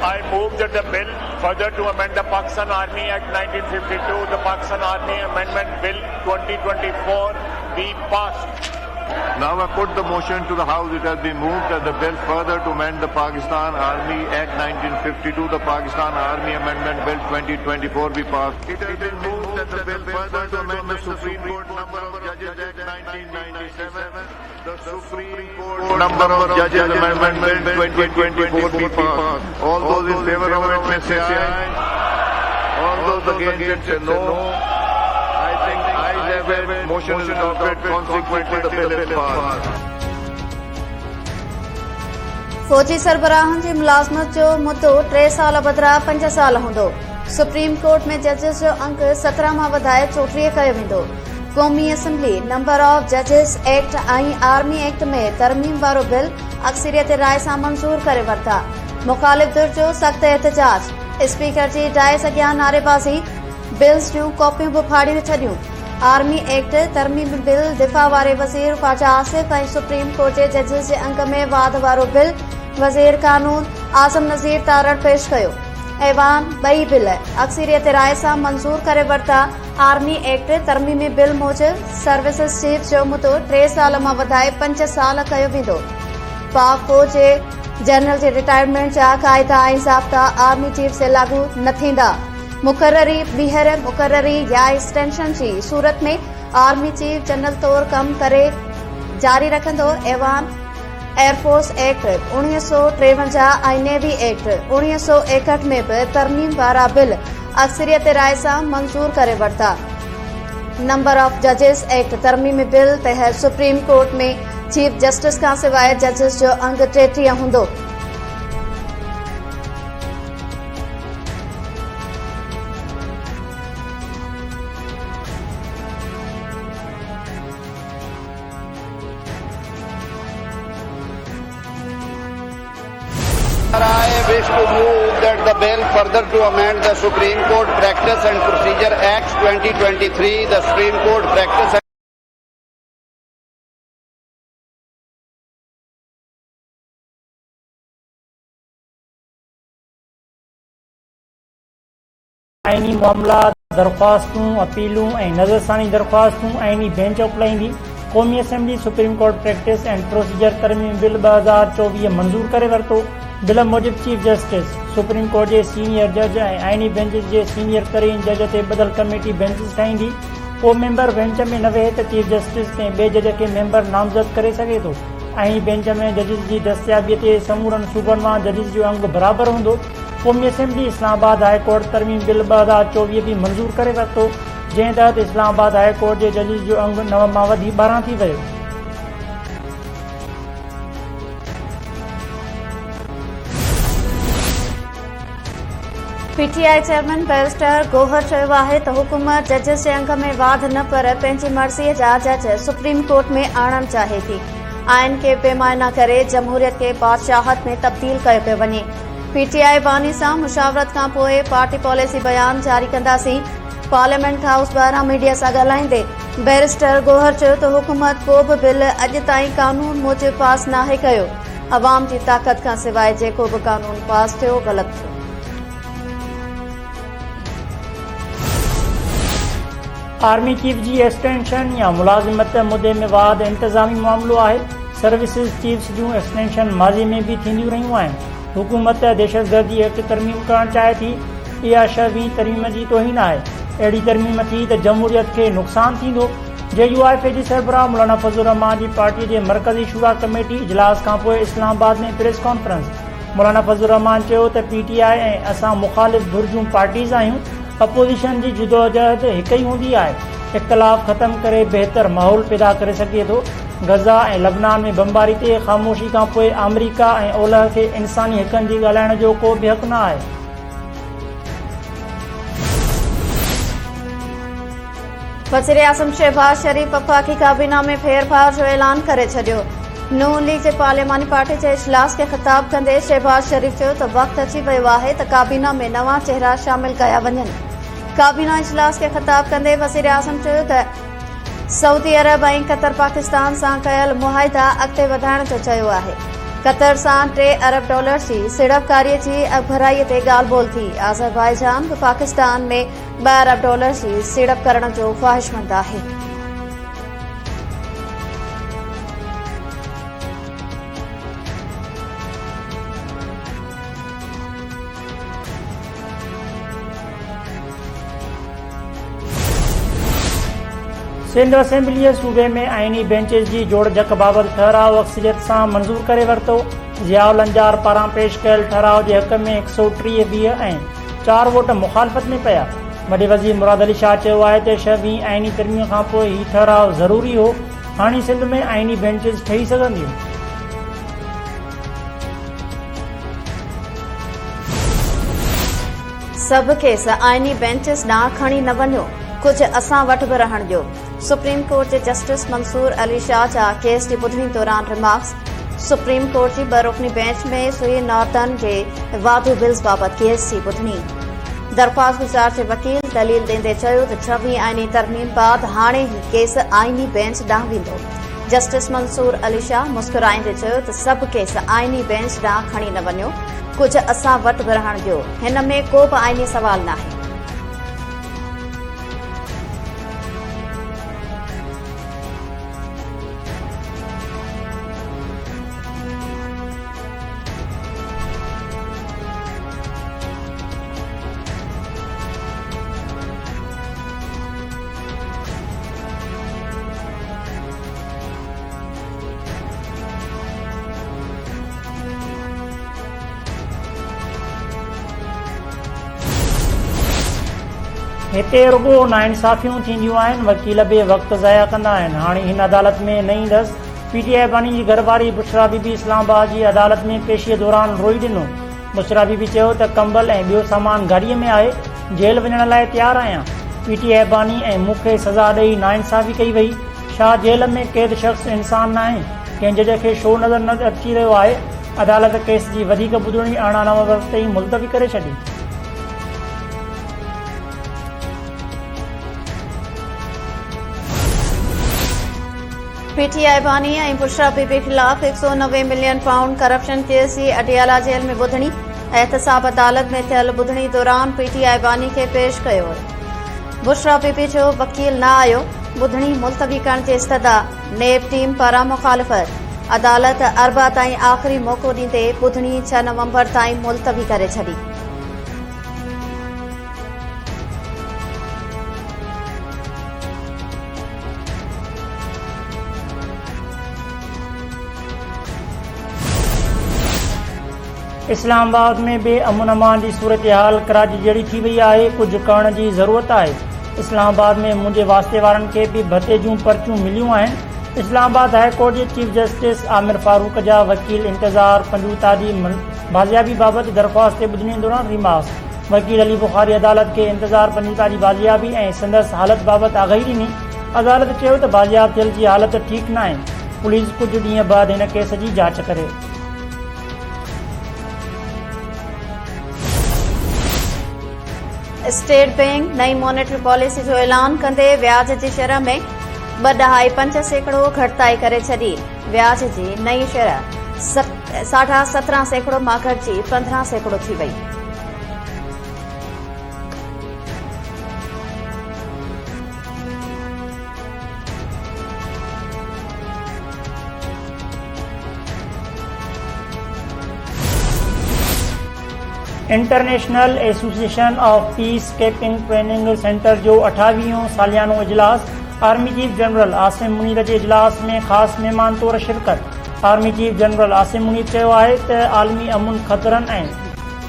I move that the bill further to amend the Pakistan Army Act 1952, the Pakistan Army Amendment Bill 2024 be passed. Now I put the motion to the House. It has been moved that the bill further to amend the Pakistan Army Act 1952, the Pakistan Army Amendment Bill 2024 be passed. It has been moved that the bill further to amend the Supreme Court number of Judges Act 1997, the Supreme Court number of Judges Amendment Bill 2024 be passed. All those in favor of it may say aye. All those against it say no. Motion is adopted. Consequently, the bill is passed. फौजी सरबराहन जी मुलाज़मत जो मुद्दो 3 साल बदिरां 5 साल हूंदो। Supreme court में जजिस जो अंक 17 मां वधाए 34 कयो वेंदो। क़ौमी असेंबली नंबर ऑफ जजिस एक्ट ऐं आर्मी एक्ट में तरमीम वारो बिल अक्सरियत राय सां मंज़ूर करे वरिता। मुख़ालिफ़ धुर जो सख़्त एहतजाज, स्पीकर जी डाइस अॻियां नारेबाज़ी, बिल्स जूं कॉपियूं बि फाड़े छॾियूं। आर्मी एक्ट तरमीम बिल दिफ़ा वारे वज़ीर ख्वाजा आसिफ ऐं सुप्रीम कोर्ट जे जजिस जे अंग में वाद वारो बिल वज़ीर कानून आज़म नज़ीर तारड़ पेश कयो। ऐवान ॿई बिल अक्सरियत राय सां मंज़ूर करे वरिता। आर्मी एक्ट तरमीमी बिल मूजिब सर्विसिस चीफ जो मुद्दो 3 साल मां वधाए 5 साल कयो वेंदो। पाक फौज जे जनरल जे रिटायरमेंट जा क़ाइदा ऐं ज़ाब्ता आर्मी चीफ से लागू न थींदा। मुक़ररी ॿीहर मुक़ररी या एक्सटेंशन जी सूरत में आर्मी चीफ जनरल तौर कम करे जारी रखंदो। ऐवान एयरफोर्स एक्ट 1953 ऐं नेवी एक्ट 1961 में भी तरमीम वारा बिल अक्सरियत राय सां मंज़ूर करे वरिता। नंबर ऑफ जजिस एक्ट तरमीमी बिल तहत सुप्रीम कोर्ट में चीफ जस्टिस खां सवाइ जजिस जो अंग 33 हूंदो। I wish to move that the bill further to amend the Supreme Court Practice and Procedure Act 2023, the Supreme Court Practice and आईनी मामला दरख्वास्तूं अपीलूं ऐं नज़रसानी दरख्वास्तूं आईनी बेंच मोकिलाईंदी। क़ौमी assembly supreme court practice and procedure तरमीम बिल 2024 मंज़ूर करे वरितो। बिल मूजिब chief justice supreme court जे senior जज ऐं आईनी बेंचिस जे सीनियर तरीन जज ते बदल कमेटी बेंचिस ठाहींदी। को मेंबर बेंच में न वेहे त चीफ जस्टिस ते ॿिए जज खे मेंबर नामज़द करे सघे थो। आईनी बेंच में जजिस जी दस्तियाबीअ ते समूरनि सूबनि मां जजिस जो अंग बराबरि हूंदो। क़ौमी असेंबली इस्लामाबाद हाई कोर्ट तरमीम बिल 2024 भी मंज़ूर करे वरितो, जंहिं तहत इस्लामाबाद हाई कोर्ट जे जजिस जो अंग 9 मां वधी 12 थी वियो। पीटीआई चेयरमैन बैरिस्टर गौहर चयो आहे त हुकूमत जजिस जे अंग में वाध न पर पंहिंजी मर्ज़ीअ जा जज सुप्रीम कोर्ट में आणणु चाहे थी। आइन खे बेमायना करे जमहूरियत खे बादशाहत में तब्दील कयो पियो वञे। पीटीआई बानी सां मुशावरत खां पोइ पार्टी पॉलिसी बयान जारी कंदासीं। पार्लियामेंट हाउस ॿाहिरां मीडिया सां ॻाल्हाईंदे बैरिस्टर गौहर चयो त हुकूमत को बि बिल अॼु ताईं कानून मूजिब पास नाहे कयो। अवाम जी ताक़त खां सवाइ जेको बि कानून पास थियो ग़लति थियो। आर्मी चीफ जी एक्सटेंशन या मुलाज़िमत मुद्दे में वाद इंतज़ामी मामिलो आहे। सर्विसिस चीफ्स जूं एक्सटेंशन माज़ी में भी थींदियूं रहियूं आहिनि। हुकूमत दहशतगर्दी एक्ट तरमीम करणु चाहे थी। इहा 6वीं तरमीम जी तौहीन आहे। अहिड़ी तरमीम थी त जमहूरियत खे नुक़सानु थींदो। JUIF जी सरबराह मौलाना फज़लुर रहमान जी पार्टी जे मरकज़ी शुरा कमेटी इजलास खां पोइ इस्लामाबाद में प्रेस कॉन्फ्रेंस। मौलाना फज़लुर रहमान चयो त PTI ऐं असां मुख़ालिफ़ धुर जूं पार्टीज़ आहियूं। अपोज़िशन जी जुदोजहद हिकु ई हूंदी आहे। इख़्तिलाफ़ ख़तमु करे बहितर माहौल पैदा करे सघे थो। गज़ा ऐं लबनान में बमबारी ते ख़ामोशी खां पोइ अमरीका ऐं ओलह खे इंसानी हक़नि जी ॻाल्हाइण जो को बि हक़ न आहे। वज़ीर आज़म शहबाज शरीफ़ वफ़ाक़ी काबीना में फेरफार जो ऐलान करे छॾियो। नून लीग जे पार्लियामानी पार्टी जे इजलास खे ख़िताब कंदे शहबाज शरीफ़ चयो त वक़्तु अची वियो आहे त काबीना में नवां चेहरा शामिल कया वञनि। काबीना इजलास के खिताब कंदे वज़ीर आज़म चयो त सऊदी अरब ऐं क़तर पाकिस्तान सां कयल मुआहिदा अॻिते वधाइण जो चयो आहे। कतर सां $3 अरब जी सीड़पकारीअ जी अगभराईअ ते ॻाल्हि ॿोल थी। अज़रबाईजान बि पाकिस्तान में $2 अरब जी सीड़प करण जो ख़्वाहिशमंद आहे। सिंध असेंबलीअ सूबे में आईनी बेंचिस जी जोड़ जक बाबति ठहराव अक्सरियत सां मंज़ूर करे वरितो। ज़ियाउल अंजार पारां पेश कयल ठहराव जे हक़ में 123 ऐं 4 वोट मुख़ालफ़त में पिया। वॾे वज़ीर मुराद अली शाह चयो आहे त 26 आईनी तरमीम खां पोइ हीउ ठहराव ज़रूरी हो। हाणे सिंध में आईनी बेंचिस ठही सघंदियूं। सभु केस आईनी बेंचिस ॾांहुं खणी न वञो, कुझु असां वटि बि रहण ॾियो। सुप्रीम कोर्ट जे जस्टिस मंसूर अली शाह जा केस जी ॿुधणी दौरान रिमार्क्स। सुप्रीम कोर्ट जी 2 रुकनी बेंच में सुई नॉर्टन जे वाधू बिल्स बाबति केस जी ॿुधणी। दरख़्वास्त गुज़ार जे वकील दलील ॾींदे चयो त 26 आईनी तरमीम बाद हाणे ही केस आईनी बेंच ॾांहुं वेंदो। जस्टिस मंसूर अली शाह मुस्कुराईंदे चयो त सभु केस आईनी बेंच ॾांहुं खणी न वञो, कुझु असां वटि बि रहण ॾियो। हिन में को बि आईनी सवाल नाहे। हिते रुगो नाइंसाफ़ियूं थींदियूं आहिनि, वकील बि वक़्तु ज़ाया कंदा आहिनि। हाणे हिन अदालत में न ईंदसि। पीटीआई बानी जी घरवारी बुशरा बीबी इस्लामाबाद जी अदालत में पेशीअ दौरान रोई ॾिनो। बुशरा बीबी चयो त कंबल ऐं ॿियो सामान गाॾीअ में आहे, जेल वञण लाइ तयारु आहियां। पीटीआई बानी ऐं मूंखे सज़ा ॾेई नाइंसाफ़ी कई वई। छा जेल में क़ैद शख़्स इंसान न आहे? कंहिं जज खे शो नज़र न अची रहियो आहे? अदालत केस जी वधीक ॿुधणी 18 नवंबर ताईं मुलतवी करे छॾी। पीटीआई बानी ऐं बुशरा बीबी ख़िलाफ़ 190 मिलियन पाउंड करप्शन केस जी अडियाला जेल में ॿुधणी। एहतसाब अदालत में थियल ॿुधणी दौरान पीटीआई बानी खे पेश कयो। बुशरा बीबी जो वकील न आयो। ॿुधणी मुलतवी करण जी इस्तदा। नेब टीम पारां मुख़ालिफ़त। अदालत अरबा ताईं आख़िरी मौक़ो ॾींदे ॿुधणी 6 नवंबर ताईं मुलतवी करे छॾी। इस्लामाबाद में बि अमन अमान जी सूरत हाल कराची जहिड़ी थी वई आहे। कुझु करण जी ज़रूरत आहे। इस्लामाबाद में मुंहिंजे वास्ते वारनि खे बि भते जूं पर्चियूं मिलियूं आहिनि। इस्लामाबाद हाई कोर्ट जे चीफ जस्टिस आमिर फारूक जा वकील इंतज़ार पंजूता जी बाज़ियाबी बाबति दरख़्वास्त ते ॿुधणी दौरान रिमार्क्स। वकील अली बुखारी अदालत खे इंतज़ार पंजूता जी बाज़ियाबी ऐं संदसि हालत बाबति आगाही ॾिनी। अदालत चयो त बाज़ियाब थियल जी हालत ठीकु न आहे। पुलिस कुझु ॾींहं बाद हिन केस जी जांच करे। स्टेट बैंक नई मॉनेटरी पॉलिसी जो ऐलान कंदे व्याज जी शरह में 2.5% घटिताई करे छॾी। व्याज जी नई शरह 17.5% मां घटिजी 15% थी वई। International association of peacekeeping training center जो 28वां सालियानो इजलास। Army chief general Asim Munir जे इजलास में ख़ासि महिमान तौर शिरकत। Army chief general Asim Munir चयो आहे त आलमी अमुन ख़तरनि ऐं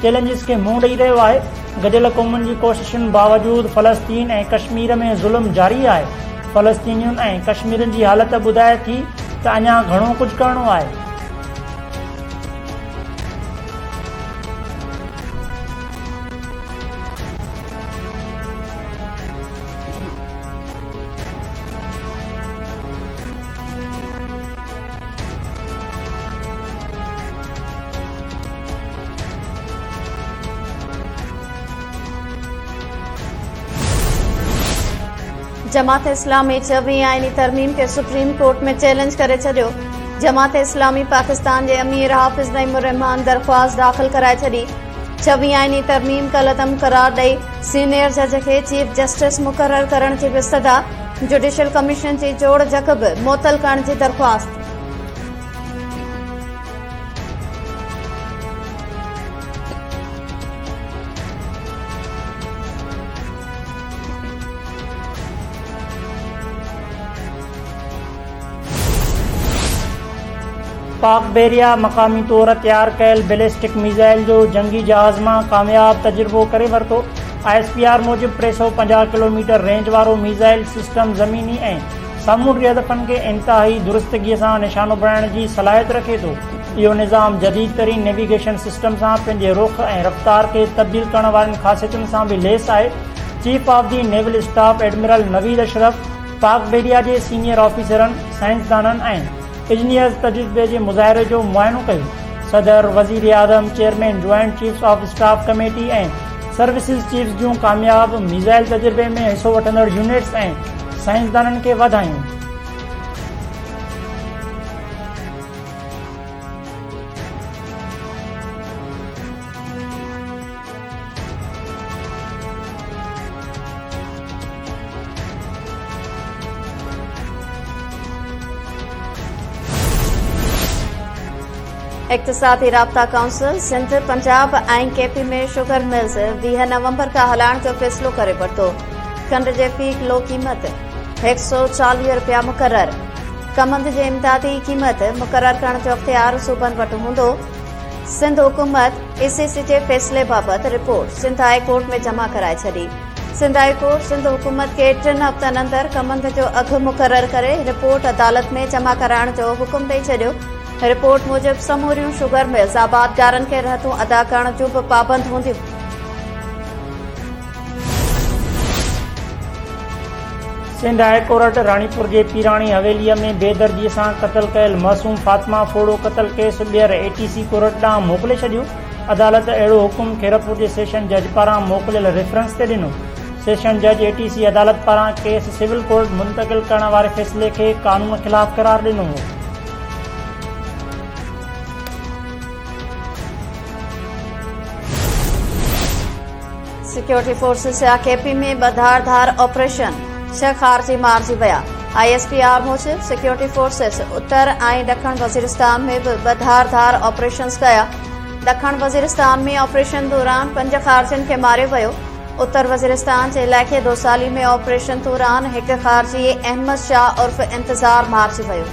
चैलेंजिस खे मुंहुं ॾेई रहियो आहे। गॾियल क़ौमुनि जी कोशिशुनि बावजूदि फ़लस्तीन ऐं कश्मीर में ज़ुल्म जारी आहे। फ़लस्तीनियुनि ऐं कश्मीरियुनि जी हालत ॿुधाए थी त अञा घणो कुझु करणो आहे। जमात इस्लामी 24 आईनी तरमीम के सुप्रीम कोर्ट में चैलेंज करे छॾियो। जमात इस्लामी पाकिस्तान जे अमीर हाफ़िज़ नईमुर रहमान दरख़्वास्त दाख़िल कराए छॾी। 26 आईनी तरमीम कलअदम करार ॾेई सीनियर जज खे चीफ जस्टिस मुक़रर करण जी इस्तदा। जुडिशल कमीशन जी जोड़ जक बि मुअतल करण जी दरख़्वास्त। पाक बेरिया मक़ामी तौर तैयार कयल बैलिस्टिक मिसाइल जो जंगी जहाज़ मां कामयाब तजुर्बो करे वरितो। ISPR मूजिब 350 किलोमीटर रेंज वारो मिसाइल सिस्टम ज़मीनी ऐं सामूंडी हदफ़नि खे इंतहाई दुरुस्तगीअ सां निशानो बणाइण जी सलाहियत रखे थो। इहो निज़ाम जदीद तरीन नेविगेशन सिस्टम सां पंहिंजे रुख़ ऐं रफ़्तार खे तब्दील करण वारनि ख़ासियतुनि सां बि लैस आहे। Chief of the naval staff admiral Naveed Ashraf पाक बेरिया जे सीनियर ऑफिसरनि, साइंसदाननि ऐं इंजीनियर्स तजुर्बे जे मुज़ाहिरे जो मुआयनो कयो। सदर, वज़ीर आज़म, chairman joint chiefs of staff committee ऐं सर्विसिज चीफ्स जूं कामयाब मिसाइल तजुर्बे में हिसो वठंदड़ यूनिट्स ऐं साइंसदाननि खे वाधायूं। इक़्तिसादी राब्ता काउंसिल सिंध, पंजाब ऐं केपी में शुगर मिल्स 20 नवंबर खां हलाइण जो फ़ैसिलो करे वरितो। खंड जे फ़ी किलो क़ीमत 140 रुपया मुक़रर। कमंद जे इमदादी क़ीमत मुक़रर करण जो इख्तियार सूबनि वटि हूंदो। सिंध हुकूमत ECC जे फ़ैसिले बाबति रिपोर्ट सिंध हाई कोर्ट में जमा कराए छॾी। सिंध हाई कोर्ट सिंध हुकूमत खे 3 हफ़्तनि अंदरि कमंद जो अघु मुक़रर करे रिपोर्ट अदालत में जमा कराइण जो हुकुम ॾेई छॾियो। रिपोर्ट मूजिब समूरियूं शुगर मिल्स आबादगारनि खे रहतूं अदा करण जूं बि पाबंद हूंदियूं। सिंध हाई कोर्ट राणीपुर जे पीराणी हवेलीअ में बेदर्दीअ सां क़तल कयल मासूम फातिमा फोड़ो क़तल केस ॿीहर ATC कोर्ट ॾांहुं मोकिले छॾियो। अदालत अहिड़ो हुकुम खैरपुर जे सेशन जज पारां मोकिलियल रेफरेंस ते ॾिनो। सेशन जज ATC अदालत पारां केस सिविल कोर्ट मुंतक़िल करण वारे फ़ैसिले खे क़ानून ख़िलाफ़ क़रार ॾिनो हो। सिक्योरिटी फोर्सेस या केपी में धारदार ऑपरेशन 6 ख़ारजी मारिजी विया। ISPR मूजिब सिक्योरिटी फोर्सेस उत्तर ऐं ॾखण वज़ीरिस्तान में बि धारदार ऑपरेशन्स कया। ॾखण वज़ीरिस्तान में ऑपरेशन दौरान 5 ख़ारजियुनि खे मारियो वियो। उत्तर वज़ीरिस्तान जे इलाइक़े दोसाली में ऑपरेशन दौरान 1 ख़ारजी अहमद शाह उर्फ इंतज़ार मारिजी वियो।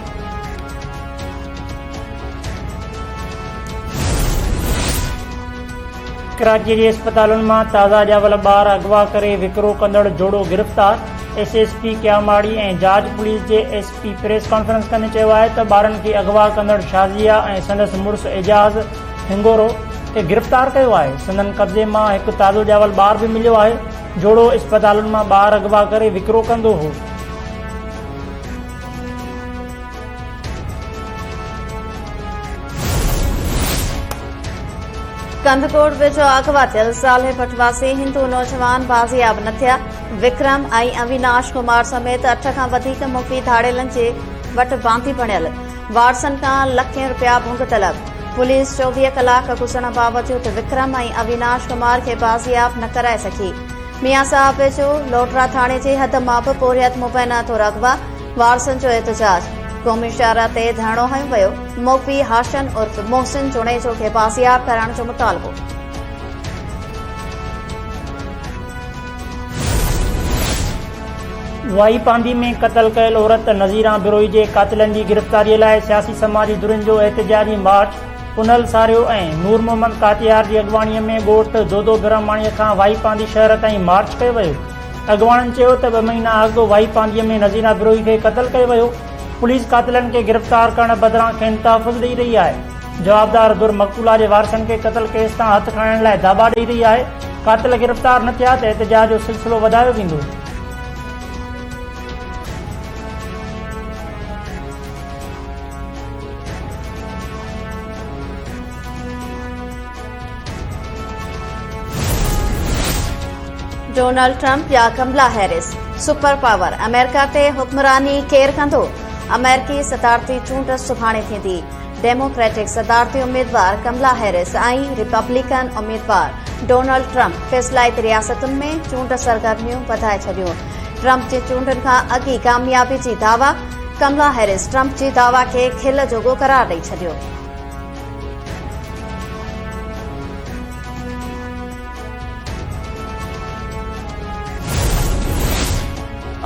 कराची जे अस्पतालुनि मां ताज़ा ॼावल ॿार अगवा करे विकिरो कंदड़ जोड़ो गिरफ़्तार। SSP क्यामाड़ी ऐं जाज पुलिस जे SP प्रेस कॉन्फ्रेंस कंदे चयो आहे त ॿारनि खे अगवा कंदड़ शाज़िया ऐं संदसि मुड़ुसु एजाज़ हिंगोरो खे गिरफ़्तार कयो आहे। संदन कब्ज़े मां हिकु ताज़ो ॼावल ॿार बि मिलियो आहे। जोड़ो अस्पतालुनि मां ॿार अगवा करे विकिरो कंदो हो। कंदकोट वेझो अगवा थियल साले भटवासी हिंदू नौजवान बाज़ियाब न थिया। विक्रम ऐं अविनाश कुमार समेत 8 खां वधीक मुफ़ी धाड़ेलनि जे वटि बांधी बणियल। वारसनि खां लखें रुपया भुंग तलब। पुलिस 24 कलाक गुज़रण बावजूद विक्रम ऐं अविनाश कुमार खे बाज़ियाब न कराए सघी। मियां साहब वेझो लोटरा थाणे जे हद मां बि पोरियत मुबैना तौर अगवा। वारसनि जो एहतजाज। क़ौमी शहरा ते धरणो हयो वियो। मुफ़ी हाशन उर्फ मोहसिन जुणेजो खे बाज़ियाब करण जो मुतालबो। वाई पांदी में क़तल कयल औरत नज़ीरा बिरोई जे कातिलनि जी गिरफ़्तारीअ लाइ सियासी समाजी धुरियुनि जो एहतजाजी मार्च पुनल सारियो ऐं नूर मोहम्मद कातियार जी अॻुवाणीअ में ॻोठ दोदो बिरहमाणीअ खां वाई पांदी शहर ताईं मार्च कयो वियो। अॻुवाणनि चयो त 2 महीना अॻु वाई पांदीअ में नज़ीरा बिरोई खे क़तल कयो वियो। पुलिस कातिलनि खे गिरफ़्तार करण बदिरां खेनि तहफ़ुज़ ॾेई रही आहे। जवाबदार दुर मक़तूला जे वारसनि खे क़तल केस तां हथ खणण लाइ दाबा ॾेई रही आहे। कातिल गिरफ़्तार न थिया त एहतजाज जो सिलसिलो वधायो वेंदो। डोनाल्ड ट्रंप या Kamala Harris super power America ते हुक्मरानी केरु कंदो? अमेरिकी सदारती चूंड सुभाणे थींदी। डेमोक्रेटिक सदारती उम्मीदवार कमला हैरिस ऐं रिपब्लिकन उम्मीदवार डोनाल्ड ट्रंप फैसलाइत रियासतुनि में चूंड सरगर्मियूं वधाए छॾियूं। ट्रंप जे चूंडनि खां अॻु कामयाबी जी दावा। कमला हैरिस ट्रंप जी दावा खे खिल जोॻो करार ॾेई छॾियो।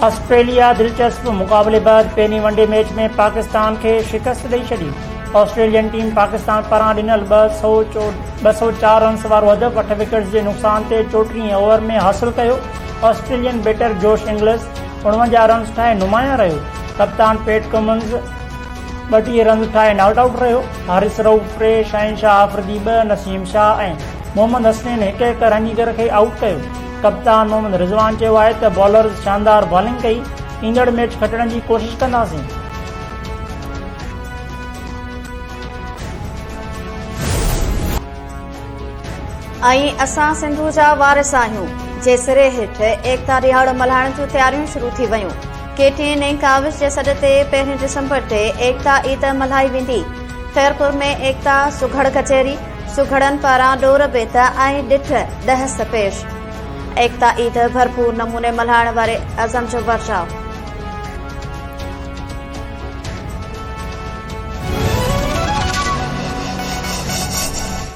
ऑस्ट्रेलिया दिलचस्प मुक़ाबले बाद पहिरीं वनडे मैच में पाकिस्तान खे शिकस्त ॾेई छॾी। ऑस्ट्रेलियन टीम पाकिस्तान पारां ॾिनल 204 रन्स वारो हदफ़ 8 विकेट्स जे नुक़सान ते 34 ओवर में हासिल कयो। Australian batter Josh Inglis 49 runs ठाहे नुमाया रहियो। कप्तान पैट कमिंस 32 रन्स ठाहे नॉट आउट रहियो। हारिस रऊफ़ 3, शहनशाह आफरीदी 2, नसीम शाह ऐं मोहम्मद हसनैन हिक रांदीगर खे आउट कयो। कप्तान मोहम्मद रिज़वान चयो आहे त बॉलर्स शानदार बॉलिंग कई। ईंदड़ मैच खटण जी कोशिश कंदासीं। ऐं असां सिंधु जा वारिस आहियूं जे सिरे हेठि एकता ॾियारो मल्हाइण जूं तयारियूं शुरू थी वयूं। KTN काविश जे सॾ ते 1 दिसंबर ते एकता ईद मल्हाई वेंदी। ख़ैरपुर में एकता सुघड़ कचहरी, सुघड़नि पारां डोर बेत ऐं ॾिठ दहस पेश। एकता ईद भरपूर नमूने मल्हाइण वारे अज़म जो वर्षाव।